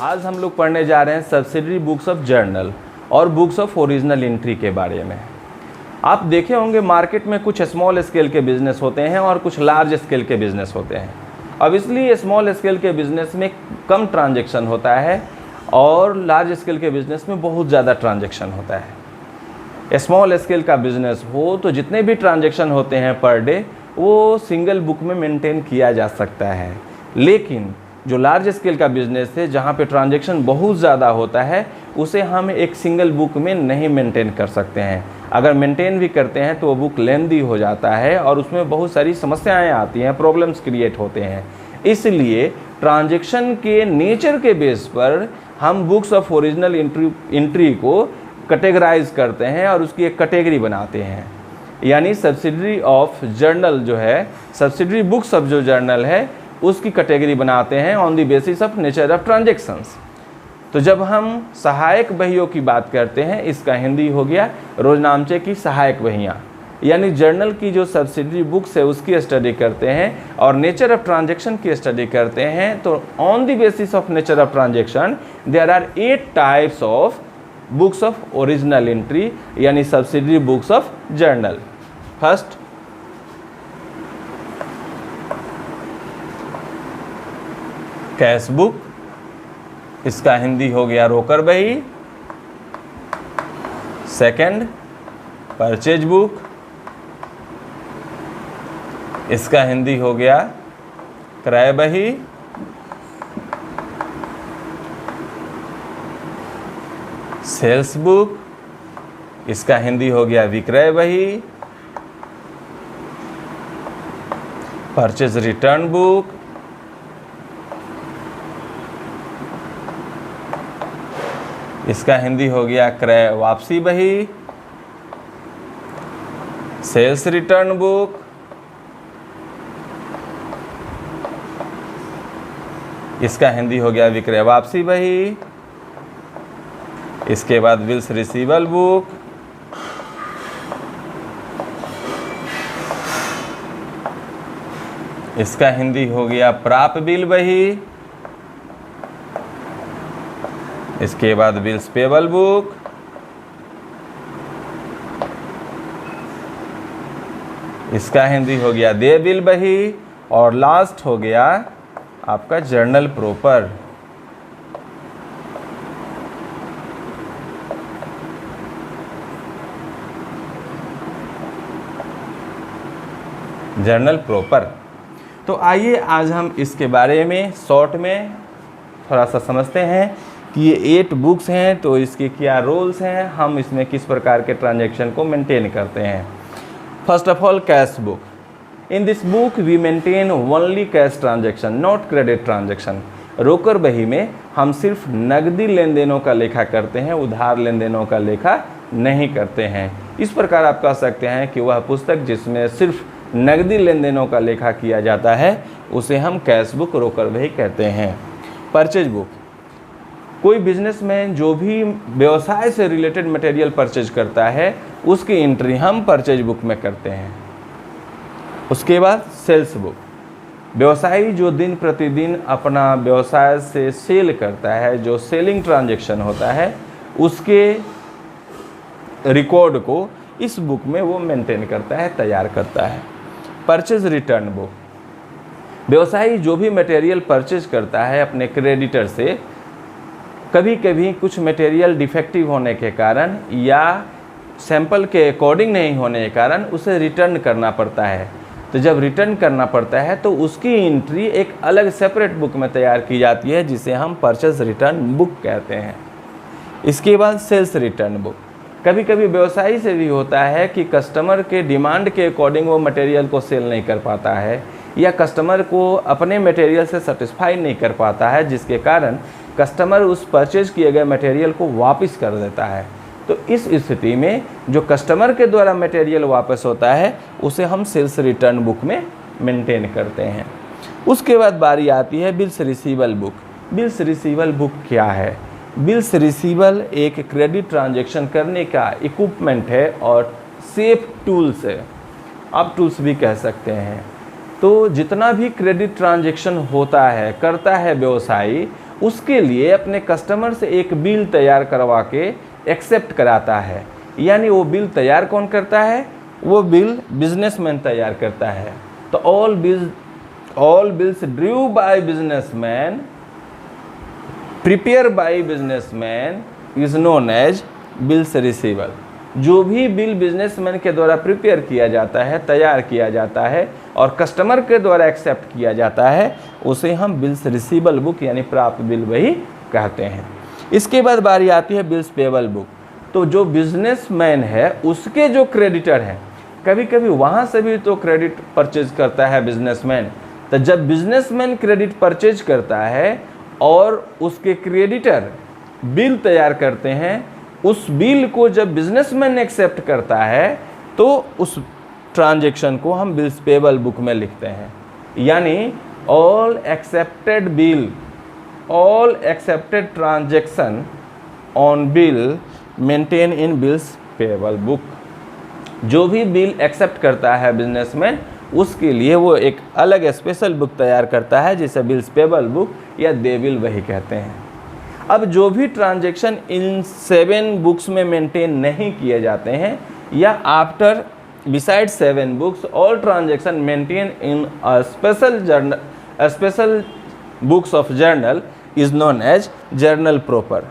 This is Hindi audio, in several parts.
आज हम लोग पढ़ने जा रहे हैं सब्सिडरी बुक्स ऑफ जर्नल और बुक्स ऑफ ओरिजिनल एंट्री के बारे में। आप देखे होंगे मार्केट में कुछ स्मॉल स्केल के बिज़नेस होते हैं और कुछ लार्ज स्केल के बिज़नेस होते हैं। अब इसलिए स्मॉल स्केल के बिज़नेस में कम ट्रांजैक्शन होता है और लार्ज स्केल के बिज़नेस में बहुत ज़्यादा ट्रांजैक्शन होता है। स्मॉल स्केल का बिज़नेस हो तो जितने भी ट्रांजैक्शन होते हैं पर डे वो सिंगल बुक में मेंटेन किया जा सकता है, लेकिन जो लार्ज स्केल का बिज़नेस है जहाँ पे ट्रांजैक्शन बहुत ज़्यादा होता है उसे हम एक सिंगल बुक में नहीं मेंटेन कर सकते हैं। अगर मेंटेन भी करते हैं तो वो बुक लेंदी हो जाता है और उसमें बहुत सारी समस्याएं आती हैं, प्रॉब्लम्स क्रिएट होते हैं। इसलिए ट्रांजैक्शन के नेचर के बेस पर हम बुक्स ऑफ ओरिजिनल एंट्री को कैटेगराइज करते हैं और उसकी एक कैटेगरी बनाते हैं। यानी सब्सिडरी ऑफ जर्नल जो है, सब्सिडरी बुक्स ऑफ जो जर्नल है उसकी कैटेगरी बनाते हैं on the basis of nature of transactions. तो जब हम सहायक बहियों की बात करते हैं, इसका हिंदी हो गया रोजनामचे की सहायक बहियाँ, यानी जर्नल की जो सब्सिडरी बुक्स है उसकी स्टडी करते हैं और नेचर ऑफ ट्रांजैक्शन की स्टडी करते हैं। तो on the basis of nature of transaction there are 8 types of books of original entry, यानी subsidiary books of journal. First, cash book, इसका हिंदी हो गया रोकर बही। सेकंड, परचेज बुक, इसका हिंदी हो गया क्रय बही। सेल्स बुक, इसका हिंदी हो गया विक्रय बही। परचेज रिटर्न बुक, इसका हिंदी हो गया क्रय वापसी बही। सेल्स रिटर्न बुक, इसका हिंदी हो गया विक्रय वापसी बही। इसके बाद बिल्स रिसीवल बुक, इसका हिंदी हो गया प्राप्य बिल बही। इसके बाद बिल्स पेबल बुक, इसका हिंदी हो गया देय बिल बही। और लास्ट हो गया आपका जर्नल प्रॉपर। Journal proper. तो आइए आज हम इसके बारे में शॉर्ट में थोड़ा सा समझते हैं कि ये 8 बुक्स हैं तो इसके क्या रोल्स हैं, हम इसमें किस प्रकार के ट्रांजैक्शन को मेंटेन करते हैं। First of all, cash book. In this book we maintain only cash transaction, not credit transaction. रोकर बही में हम सिर्फ नकदी लेन देनों का लेखा करते हैं, उधार लेन देनों का लेखा नहीं करते हैं। इस प्रकार आप कह सकते हैं कि वह पुस्तक जिसमें सिर्फ नकदी लेन देनों का लेखा किया जाता है उसे हम कैश बुक, रोकर बही कहते हैं। परचेज बुक, कोई बिजनेसमैन जो भी व्यवसाय से रिलेटेड मटेरियल परचेज करता है उसकी एंट्री हम परचेज बुक में करते हैं। उसके बाद सेल्स बुक, व्यवसायी जो दिन प्रतिदिन अपना व्यवसाय से सेल करता है, जो सेलिंग ट्रांजैक्शन होता है, उसके रिकॉर्ड को इस बुक में वो मेंटेन करता है, तैयार करता है। परचेज रिटर्न बुक, व्यवसायी जो भी मटेरियल परचेज करता है अपने क्रेडिटर से, कभी कभी कुछ मटेरियल डिफेक्टिव होने के कारण या सैंपल के अकॉर्डिंग नहीं होने के कारण उसे रिटर्न करना पड़ता है। तो जब रिटर्न करना पड़ता है तो उसकी एंट्री एक अलग सेपरेट बुक में तैयार की जाती है जिसे हम परचेज रिटर्न बुक कहते हैं। इसके बाद सेल्स रिटर्न बुक, कभी कभी व्यवसायी से भी होता है कि कस्टमर के डिमांड के अकॉर्डिंग वो मटेरियल को सेल नहीं कर पाता है या कस्टमर को अपने मटेरियल से सेटिस्फाई नहीं कर पाता है, जिसके कारण कस्टमर उस परचेज किए गए मटेरियल को वापस कर देता है। तो इस स्थिति में जो कस्टमर के द्वारा मटेरियल वापस होता है उसे हम सेल्स रिटर्न बुक में मेंटेन करते हैं। उसके बाद बारी आती है बिल्स रिसीवल बुक। बिल्स रिसीवल बुक क्या है? बिल्स रिसीवल एक क्रेडिट ट्रांजैक्शन करने का इक्विपमेंट है और सेफ टूल्स है, आप टूल्स भी कह सकते हैं। तो जितना भी क्रेडिट ट्रांजैक्शन होता है, करता है व्यवसायी, उसके लिए अपने कस्टमर से एक बिल तैयार करवा के एक्सेप्ट कराता है। यानी वो बिल तैयार कौन करता है? वो बिल बिजनेसमैन तैयार करता है। तो all bills due by businessman, prepare by businessman is known as bills receivable. जो भी बिल बिजनेसमैन के द्वारा प्रिपेयर किया जाता है, तैयार किया जाता है और कस्टमर के द्वारा एक्सेप्ट किया जाता है, उसे हम बिल्स रिसीवेबल बुक यानी प्राप्त बिल वही कहते हैं। इसके बाद बारी आती है बिल्स पेबल बुक। तो जो बिजनेसमैन है उसके जो क्रेडिटर हैं, कभी कभी वहाँ से भी तो क्रेडिट परचेज करता है बिजनेसमैन। तो जब बिजनेसमैन क्रेडिट परचेज करता है और उसके क्रेडिटर बिल तैयार करते हैं, उस बिल को जब बिजनेसमैन एक्सेप्ट करता है तो उस ट्रांजैक्शन को हम बिल्स पेबल बुक में लिखते हैं। यानी all accepted transaction on bill maintain in bills payable book. जो भी बिल एक्सेप्ट करता है बिजनेसमैन, उसके लिए वो एक अलग स्पेशल बुक तैयार करता है जिसे बिल्स पेबल बुक या दे बिल वही कहते हैं। अब जो भी ट्रांजैक्शन इन 7 बुक्स में मेंटेन नहीं किए जाते हैं या after beside 7 books all transaction maintain in a special books of journal is known as journal proper.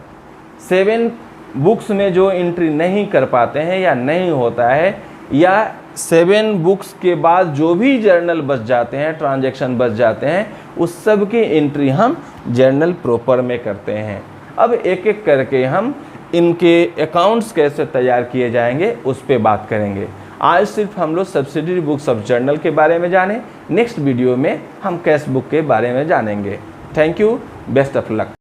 7 books में जो एंट्री नहीं कर पाते हैं या नहीं होता है, या 7 बुक्स के बाद जो भी जर्नल बच जाते हैं, ट्रांजैक्शन बच जाते हैं, उस सब की एंट्री हम जर्नल प्रॉपर में करते हैं। अब एक एक करके हम इनके अकाउंट्स कैसे तैयार किए जाएंगे उस पे बात करेंगे। आज सिर्फ हम लोग सब्सिडरी बुक्स ऑफ जर्नल के बारे में जाने, नेक्स्ट वीडियो में हम कैश बुक के बारे में जानेंगे। Thank you, best of luck.